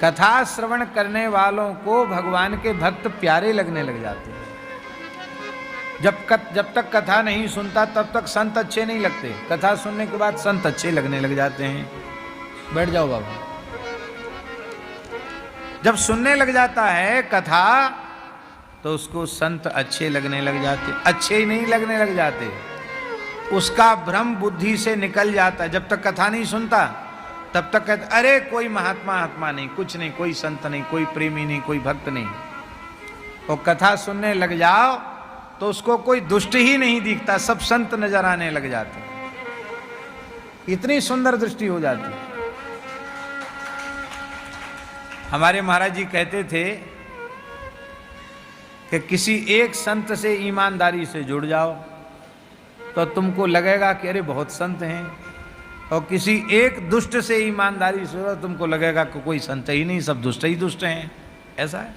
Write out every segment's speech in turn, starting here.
कथा श्रवण करने वालों को भगवान के भक्त प्यारे लगने लग जाते हैं। जब तक कथा नहीं सुनता तब तक संत अच्छे नहीं लगते, कथा सुनने के बाद संत अच्छे लगने लग जाते हैं। बैठ जाओ बाबा। जब सुनने लग जाता है कथा तो उसको संत अच्छे लगने लग जाते, अच्छे ही नहीं लगने लग जाते, उसका भ्रम बुद्धि से निकल जाता है। जब तक कथा नहीं सुनता तब तक कहते अरे कोई महात्मा आत्मा नहीं, कुछ नहीं, कोई संत नहीं, कोई प्रेमी नहीं, कोई भक्त नहीं। और कथा सुनने लग जाओ तो उसको कोई दुष्ट ही नहीं दिखता, सब संत नजर आने लग जाते, इतनी सुंदर दृष्टि हो जाती है। हमारे महाराज जी कहते थे कि किसी एक संत से ईमानदारी से जुड़ जाओ तो तुमको लगेगा कि अरे बहुत संत हैं, और किसी एक दुष्ट से ईमानदारी से जुड़ो तुमको लगेगा कि कोई संत ही नहीं, सब दुष्ट ही दुष्ट हैं। ऐसा है।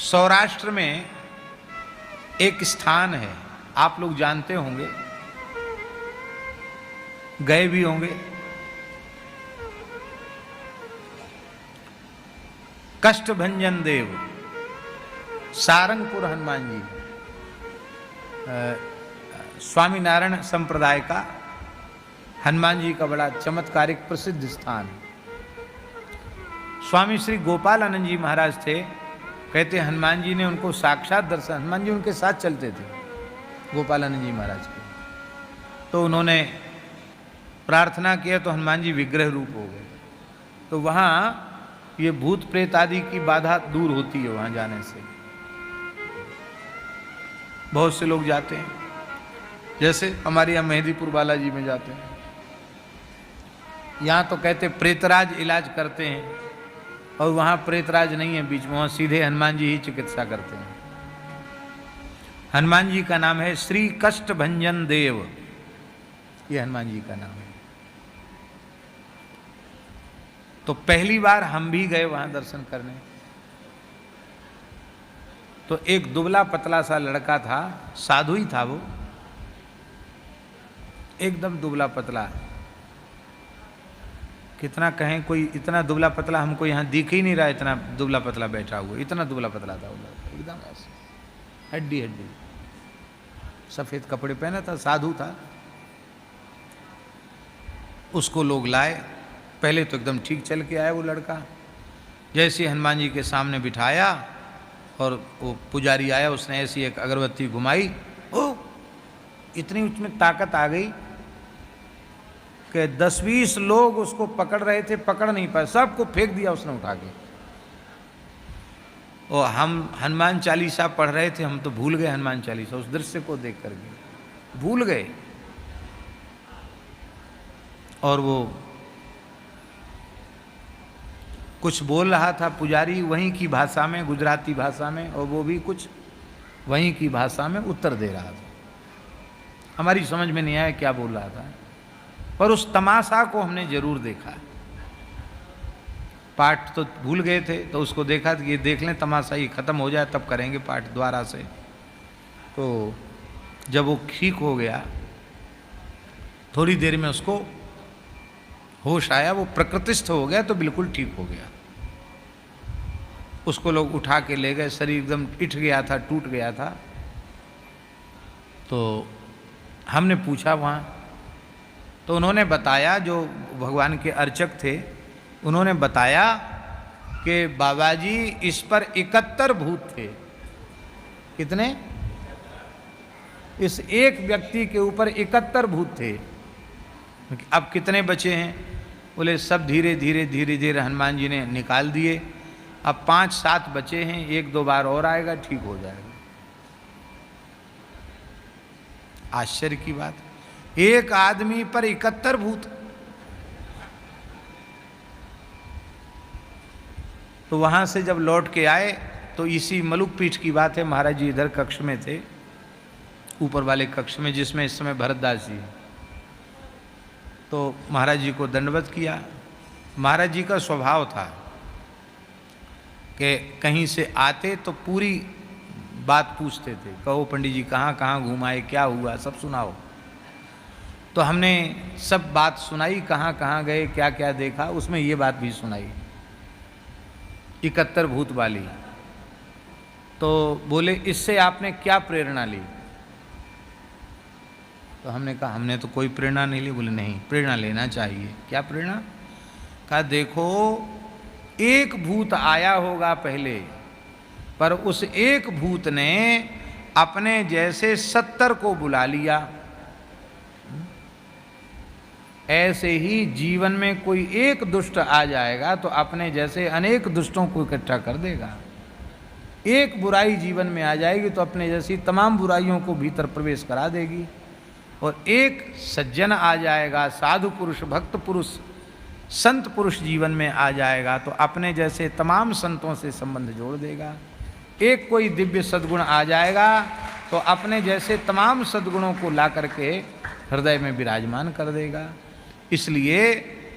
सौराष्ट्र में एक स्थान है, आप लोग जानते होंगे, गए भी होंगे, कष्टभंजन देव, सारंगपुर हनुमान जी, स्वामीनारायण संप्रदाय का हनुमान जी का बड़ा चमत्कारिक प्रसिद्ध स्थान है। स्वामी श्री गोपालानंद जी महाराज थे, कहते हनुमान जी ने उनको साक्षात दर्शन, हनुमान जी उनके साथ चलते थे गोपालानंद जी महाराज के, तो उन्होंने प्रार्थना किया तो हनुमान जी विग्रह रूप हो गए। तो वहाँ ये भूत प्रेत आदि की बाधा दूर होती है वहाँ जाने से। बहुत से लोग जाते हैं, जैसे हमारे यहाँ मेहंदीपुर बालाजी में जाते हैं। यहाँ तो कहते प्रेतराज इलाज करते हैं, और वहाँ प्रेतराज नहीं है बीच में, वहाँ सीधे हनुमान जी ही चिकित्सा करते हैं। हनुमान जी का नाम है श्री कष्टभंजन देव, ये हनुमान जी का नाम है। तो पहली बार हम भी गए वहाँ दर्शन करने, तो एक दुबला पतला सा लड़का था, साधु ही था वो, एकदम दुबला पतला, कितना कहें, कोई इतना दुबला पतला हमको यहाँ दिख ही नहीं रहा, इतना दुबला पतला बैठा हुआ, इतना दुबला पतला था वो लड़का, एकदम ऐसे हड्डी हड्डी, सफेद कपड़े पहना था, साधु था। उसको लोग लाए, पहले तो एकदम ठीक चल के आया वो लड़का, जैसे हनुमान जी के सामने बिठाया और वो पुजारी आया, उसने ऐसी एक अगरबत्ती घुमाई, ओ इतनी उसमें ताकत आ गई कि 10-20 लोग उसको पकड़ रहे थे, पकड़ नहीं पाए, सबको फेंक दिया उसने उठा के। और हम हनुमान चालीसा पढ़ रहे थे, हम तो भूल गए हनुमान चालीसा, उस दृश्य को देख करके भूल गए। और वो कुछ बोल रहा था पुजारी वहीं की भाषा में, गुजराती भाषा में, और वो भी कुछ वहीं की भाषा में उत्तर दे रहा था। हमारी समझ में नहीं आया क्या बोल रहा था, पर उस तमाशा को हमने जरूर देखा। पाठ तो भूल गए थे, तो उसको देखा कि ये देख लें तमाशा, ये खत्म हो जाए तब करेंगे पाठ दोबारा से। तो जब वो ठीक हो गया, थोड़ी देर में उसको होश आया, वो प्रकृतिस्थ हो गया, तो बिल्कुल ठीक हो गया। उसको लोग उठा के ले गए, शरीर एकदम इठ गया था, टूट गया था। तो हमने पूछा वहाँ, तो उन्होंने बताया, जो भगवान के अर्चक थे उन्होंने बताया कि बाबा जी इस पर 71 भूत थे। कितने? इस एक व्यक्ति के ऊपर 71 भूत थे। अब कितने बचे हैं? बोले सब धीरे धीरे धीरे धीरे हनुमान जी ने निकाल दिए। अब 5-7 बचे हैं, 1-2 बार और आएगा, ठीक हो जाएगा। आश्चर्य की बात, एक आदमी पर 71 भूत। तो वहां से जब लौट के आए तो इसी मलुक पीठ की बात है, महाराज जी इधर कक्ष में थे, ऊपर वाले कक्ष में, जिसमें इस समय भरतदास जी। तो महाराज जी को दंडवत किया। महाराज जी का स्वभाव था कि कहीं से आते तो पूरी बात पूछते थे, कहो पंडित जी कहाँ कहाँ घुमाए, क्या हुआ, सब सुनाओ। तो हमने सब बात सुनाई, कहाँ कहाँ गए, क्या क्या देखा, उसमें ये बात भी सुनाई 71 भूत वाली। तो बोले इससे आपने क्या प्रेरणा ली? तो हमने कहा हमने तो कोई प्रेरणा नहीं ली। बोले नहीं, प्रेरणा लेना चाहिए। क्या प्रेरणा? कहा देखो, एक भूत आया होगा पहले, पर उस एक भूत ने अपने जैसे 70 को बुला लिया। ऐसे ही जीवन में कोई एक दुष्ट आ जाएगा तो अपने जैसे अनेक दुष्टों को इकट्ठा कर देगा। एक बुराई जीवन में आ जाएगी तो अपने जैसी तमाम बुराइयों को भीतर प्रवेश करा देगी। और एक सज्जन आ जाएगा, साधु पुरुष, भक्त पुरुष, संत पुरुष जीवन में आ जाएगा तो अपने जैसे तमाम संतों से संबंध जोड़ देगा। एक कोई दिव्य सद्गुण आ जाएगा तो अपने जैसे तमाम सद्गुणों को ला करके हृदय में विराजमान कर देगा। इसलिए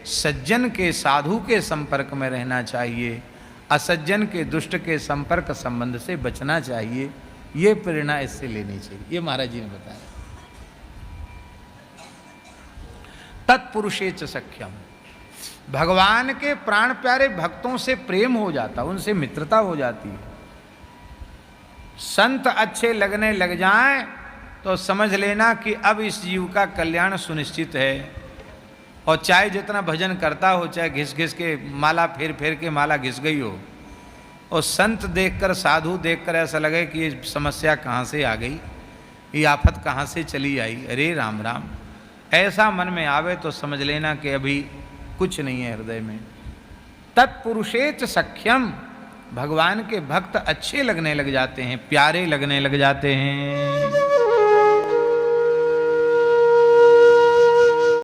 सज्जन के, साधु के संपर्क में रहना चाहिए, असज्जन के, दुष्ट के संपर्क संबंध से बचना चाहिए। ये प्रेरणा इससे लेनी चाहिए। ये महाराज जी ने बताया। तत्पुरुषे च सख्यम, भगवान के प्राण प्यारे भक्तों से प्रेम हो जाता, उनसे मित्रता हो जाती है। संत अच्छे लगने लग जाएं तो समझ लेना कि अब इस जीव का कल्याण सुनिश्चित है। और चाहे जितना भजन करता हो, चाहे घिस घिस के माला फेर फेर के माला घिस गई हो, और संत देखकर, साधु देखकर ऐसा लगे कि ये समस्या कहाँ से आ गई, ये आफत कहाँ से चली आई, अरे राम राम, ऐसा मन में आवे तो समझ लेना कि अभी कुछ नहीं है हृदय में। तत्पुरुषेच सख्यम, भगवान के भक्त अच्छे लगने लग जाते हैं, प्यारे लगने लग जाते हैं।